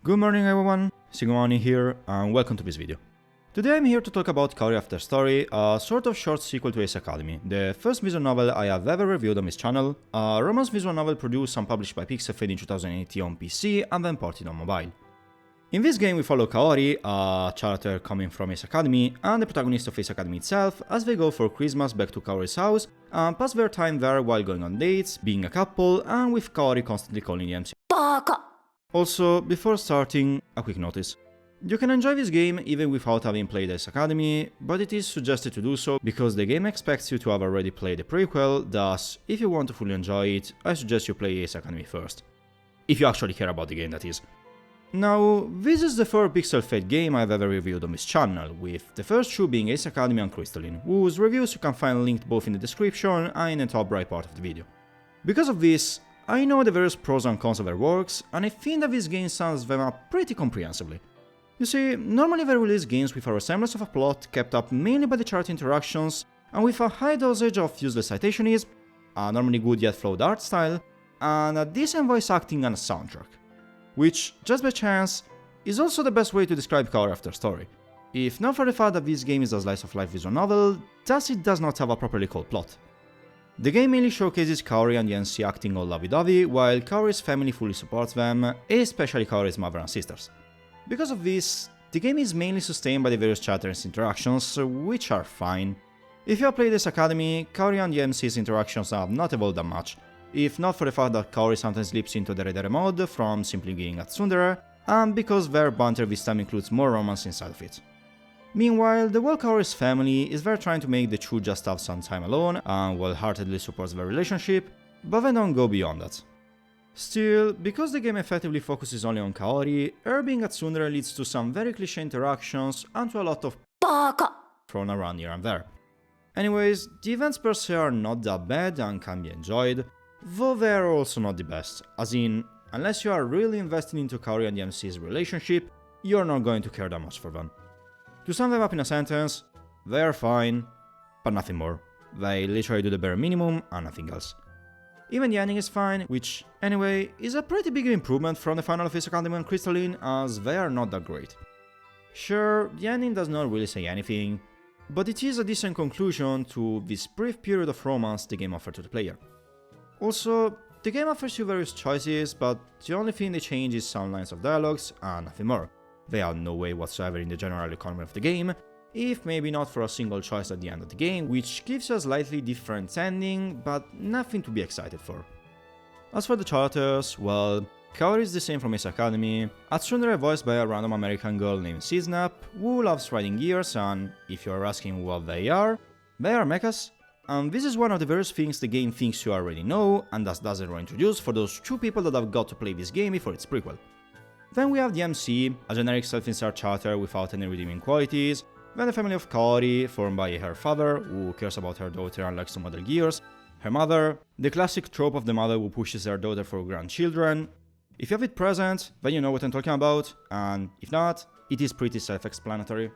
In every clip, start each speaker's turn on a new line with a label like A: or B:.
A: Good morning everyone, SigmaOni here and welcome to this video. Today I'm here to talk about Kaori After Story, a sort of short sequel to Ace Academy, the first visual novel I have ever reviewed on this channel, a romance visual novel produced and published by PixelFade in 2018 on PC and then ported on mobile. In this game we follow Kaori, a character coming from Ace Academy, and the protagonist of Ace Academy itself as they go for Christmas back to Kaori's house and pass their time there while going on dates, being a couple, and with Kaori constantly calling the MC. Also, before starting, a quick notice. You can enjoy this game even without having played Ace Academy, but it is suggested to do so because the game expects you to have already played the prequel, thus, if you want to fully enjoy it, I suggest you play Ace Academy first. If you actually care about the game, that is. Now, this is the third PixelFade game I've ever reviewed on this channel, with the first two being Ace Academy and Crystalline, whose reviews you can find linked both in the description and in the top right part of the video. Because of this, I know the various pros and cons of their works, and I think that this game sums them up pretty comprehensively. You see, normally they release games with a resemblance of a plot kept up mainly by the character interactions, and with a high dosage of useless citationism, a normally good yet flawed art style, and a decent voice acting and a soundtrack. Which, just by chance, is also the best way to describe Kaori After Story. If not for the fact that this game is a slice of life visual novel, thus it does not have a properly called plot. The game mainly showcases Kaori and the NC acting all lovey-dovey, while Kaori's family fully supports them, especially Kaori's mother and sisters. Because of this, the game is mainly sustained by the various characters' interactions, which are fine. If you have played Ace Academy, Kaori and the MC's interactions have not evolved that much, if not for the fact that Kaori sometimes slips into dere mode from simply being a tsundere, and because their banter this time includes more romance inside of it. Meanwhile, the whole Kaori's family is there trying to make the two just have some time alone and wholeheartedly supports their relationship, but they don't go beyond that. Still, because the game effectively focuses only on Kaori, her being a tsundere leads to some very cliché interactions and to a lot of BAKA thrown around here and there. Anyways, the events per se are not that bad and can be enjoyed, though they are also not the best, as in, unless you are really invested into Kaori and the MC's relationship, you're not going to care that much for them. To sum them up in a sentence, they're fine, but nothing more. They literally do the bare minimum and nothing else. Even the ending is fine, which, anyway, is a pretty big improvement from the final of Ace Academy and Crystalline, as they are not that great. Sure, the ending does not really say anything, but it is a decent conclusion to this brief period of romance the game offered to the player. Also, the game offers you various choices, but the only thing they change is some lines of dialogues and nothing more. They have no way whatsoever in the general economy of the game, if maybe not for a single choice at the end of the game, which gives you a slightly different ending, but nothing to be excited for. As for the characters, well, Kaori is the same from Ace Academy, a tsundere voiced by a random American girl named Snap, who loves riding gears, and if you are asking what they are mechas. And this is one of the various things the game thinks you already know, and thus doesn't reintroduce for those two people that have got to play this game before its prequel. Then we have the MC, a generic self-insert character without any redeeming qualities, then the family of Kaori, formed by her father, who cares about her daughter and likes to model gears, her mother, the classic trope of the mother who pushes her daughter for grandchildren. If you have it present, then you know what I'm talking about, and if not, it is pretty self-explanatory.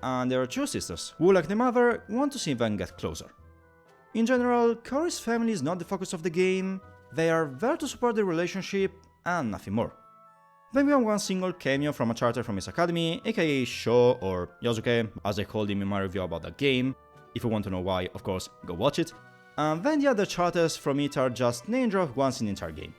A: And there are two sisters, who like the mother, want to see them get closer. In general, Kaori's family is not the focus of the game, they are there to support the relationship, and nothing more. Then we have one single cameo from a character from Ace Academy, aka Sho, or Yosuke, as I called him in my review about that game. If you want to know why, of course, go watch it. And then the other characters from it are just name dropped once in the entire game.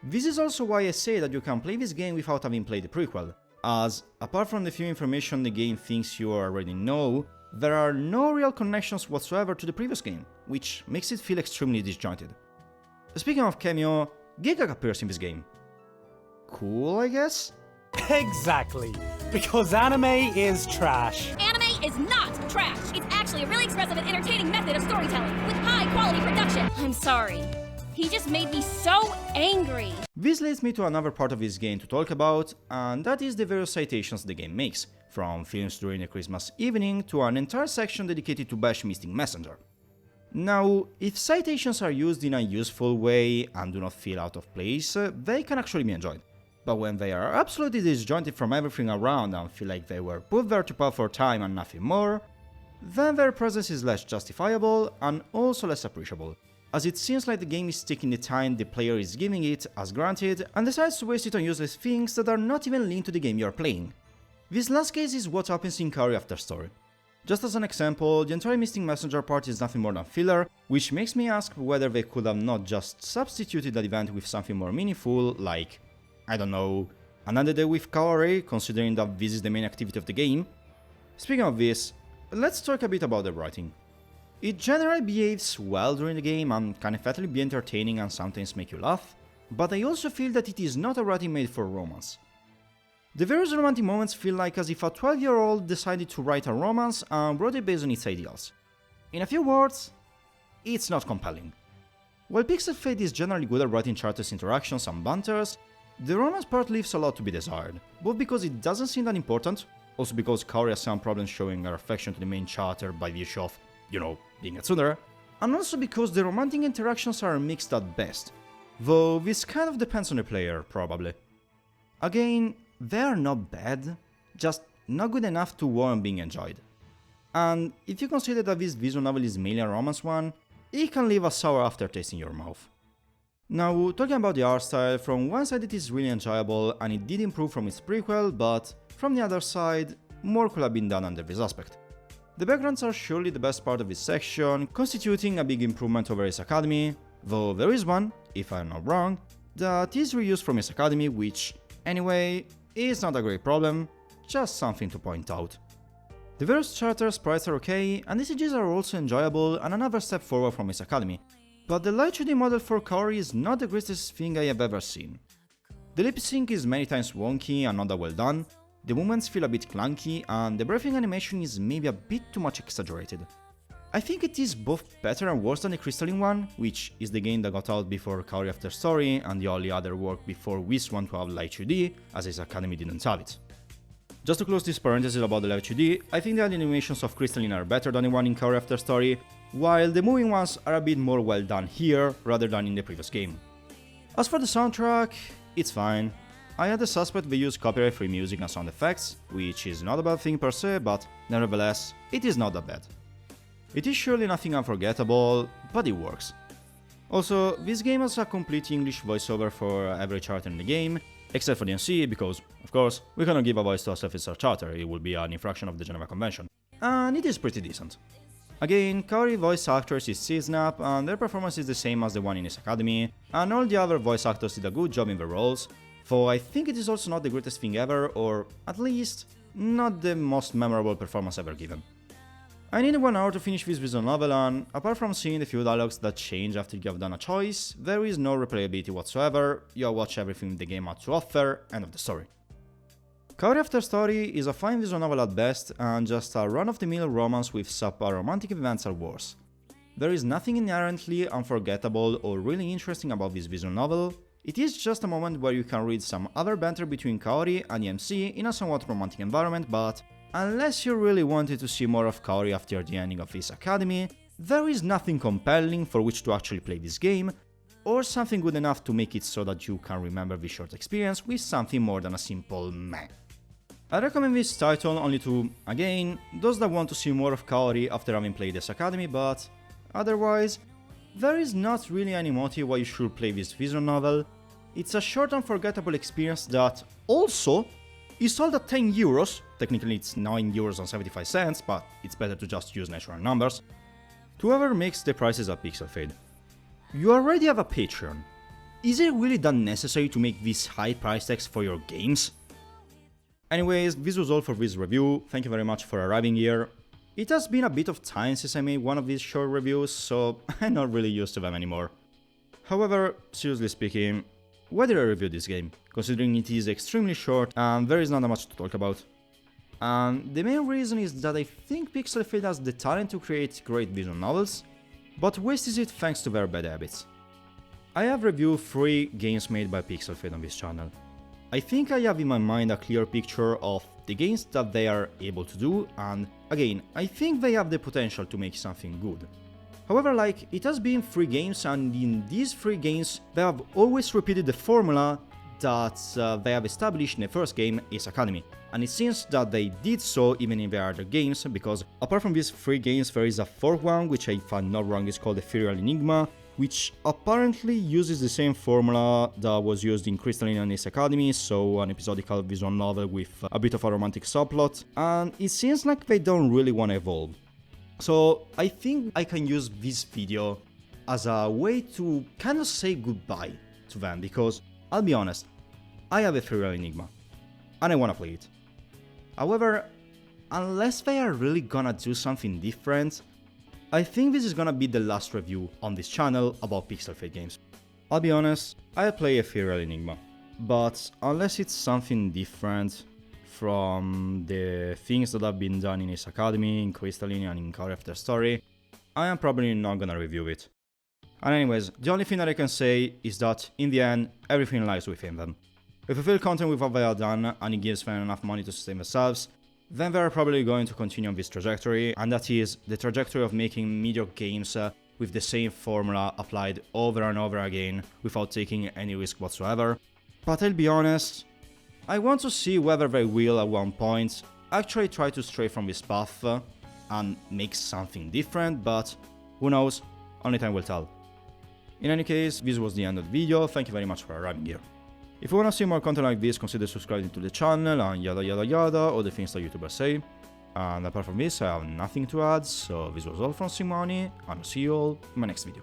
A: This is also why I say that you can play this game without having played the prequel, as, apart from the few information the game thinks you already know, there are no real connections whatsoever to the previous game, which makes it feel extremely disjointed. Speaking of cameo, Giga appears in this game. Cool, I guess?
B: Exactly, because anime is trash.
C: Anime is not trash. It's actually a really expressive and entertaining method of storytelling with high quality production. I'm sorry. He just made me so angry.
A: This leads me to another part of this game to talk about, and that is the various citations the game makes, from films during a Christmas evening to an entire section dedicated to Bash Mystic Messenger. Now, if citations are used in a useful way and do not feel out of place, they can actually be enjoyed. But when they are absolutely disjointed from everything around and feel like they were put there to pass for time and nothing more, then their presence is less justifiable and also less appreciable, as it seems like the game is taking the time the player is giving it as granted and decides to waste it on useless things that are not even linked to the game you're playing. This last case is what happens in Kaori After Story. Just as an example, the entire Missing Messenger part is nothing more than filler, which makes me ask whether they could have not just substituted that event with something more meaningful, like, I don't know, another day with Kaori, considering that this is the main activity of the game. Speaking of this, let's talk a bit about the writing. It generally behaves well during the game and can effectively be entertaining and sometimes make you laugh, but I also feel that it is not a writing made for romance. The various romantic moments feel like as if a 12-year-old decided to write a romance and wrote it based on its ideals. In a few words, it's not compelling. While PixelFade is generally good at writing characters' interactions and banters, the romance part leaves a lot to be desired, both because it doesn't seem that important, also because Kaori has some problems showing her affection to the main character by virtue of, being a tsundere, and also because the romantic interactions are mixed at best, though this kind of depends on the player, probably. Again, they are not bad, just not good enough to warrant being enjoyed. And if you consider that this visual novel is mainly a romance one, it can leave a sour aftertaste in your mouth. Now, talking about the art style, from one side it is really enjoyable and it did improve from its prequel, but from the other side, more could have been done under this aspect. The backgrounds are surely the best part of this section, constituting a big improvement over Ace Academy, though there is one, if I'm not wrong, that is reused from Ace Academy, which, anyway, is not a great problem, just something to point out. The various character sprites are okay, and the CGs are also enjoyable and another step forward from Ace Academy, but the light 2D model for Kaori is not the greatest thing I have ever seen. The lip sync is many times wonky and not that well done, the movements feel a bit clunky, and the breathing animation is maybe a bit too much exaggerated. I think it is both better and worse than the Crystalline one, which is the game that got out before Kaori After Story and the only other work before this one to have light 2D, as Ace Academy didn't have it. Just to close this parenthesis about the light 2D, I think the animations of Crystalline are better than the one in Kaori After Story, while the moving ones are a bit more well done here rather than in the previous game. As for the soundtrack, it's fine. I had the suspect they use copyright-free music and sound effects, which is not a bad thing per se, but nevertheless, it is not that bad. It is surely nothing unforgettable, but it works. Also, this game has a complete English voiceover for every character in the game, except for the MC, because, of course, we cannot give a voice to a self-insert character, it would be an infraction of the Geneva Convention. And it is pretty decent. Again, Kaori voice actress is Snap, and their performance is the same as the one in Ace Academy, and all the other voice actors did a good job in their roles, though I think it is also not the greatest thing ever, or at least, not the most memorable performance ever given. I needed 1 hour to finish this visual novel, and apart from seeing the few dialogues that change after you have done a choice, there is no replayability whatsoever, you watch everything the game had to offer, end of the story. Kaori After Story is a fine visual novel at best, and just a run-of-the-mill romance with subpar romantic events at worst. There is nothing inherently unforgettable or really interesting about this visual novel. It is just a moment where you can read some other banter between Kaori and the MC in a somewhat romantic environment, but unless you really wanted to see more of Kaori after the ending of Ace Academy, there is nothing compelling for which to actually play this game, or something good enough to make it so that you can remember this short experience with something more than a simple meh. I recommend this title only to, again, those that want to see more of Kaori after having played Ace Academy, but otherwise, there is not really any motive why you should play this visual novel. It's a short unforgettable experience that also is sold at 10 euros, technically it's 9 euros and 75 cents, but it's better to just use natural numbers, to whoever makes the prices at PixelFade. You already have a Patreon. Is it really that necessary to make these high price tags for your games? Anyways, this was all for this review, thank you very much for arriving here. It has been a bit of time since I made one of these short reviews, so I'm not really used to them anymore. However, seriously speaking, why did I review this game, considering it is extremely short and there is not that much to talk about? And the main reason is that I think PixelFade has the talent to create great visual novels, but wastes it thanks to their bad habits. I have reviewed 3 games made by PixelFade on this channel. I think I have in my mind a clear picture of the games that they are able to do, and again, I think they have the potential to make something good. However, it has been 3 games, and in these 3 games, they have always repeated the formula that they have established in the first game, Ace Academy. And it seems that they did so even in their other games, because apart from these 3 games, there is a 4th one, which if I'm not wrong is called Ethereal Enigma, which apparently uses the same formula that was used in Crystalline and Ace Academy, so an episodical visual novel with a bit of a romantic subplot, and it seems like they don't really want to evolve. So I think I can use this video as a way to kind of say goodbye to them, because I'll be honest, I have a Ethereal Enigma, and I want to play it. However, unless they are really gonna do something different, I think this is gonna be the last review on this channel about PixelFade games. I'll be honest, I play Ethereal Enigma, but unless it's something different from the things that have been done in Ace Academy, in Crystalline and in Kaori After Story, I am probably not gonna review it. And anyways, the only thing that I can say is that in the end, everything lies within them. If they feel content with what they have done and it gives them enough money to sustain themselves, then they are probably going to continue on this trajectory, and that is the trajectory of making mediocre games with the same formula applied over and over again without taking any risk whatsoever. But I'll be honest, I want to see whether they will at one point actually try to stray from this path and make something different, but who knows, only time will tell. In any case, this was the end of the video, thank you very much for arriving here. If you wanna see more content like this, consider subscribing to the channel and yada yada yada, all the things that YouTubers say. And apart from this, I have nothing to add, so this was all from SigmaOni, and I'll see you all in my next video.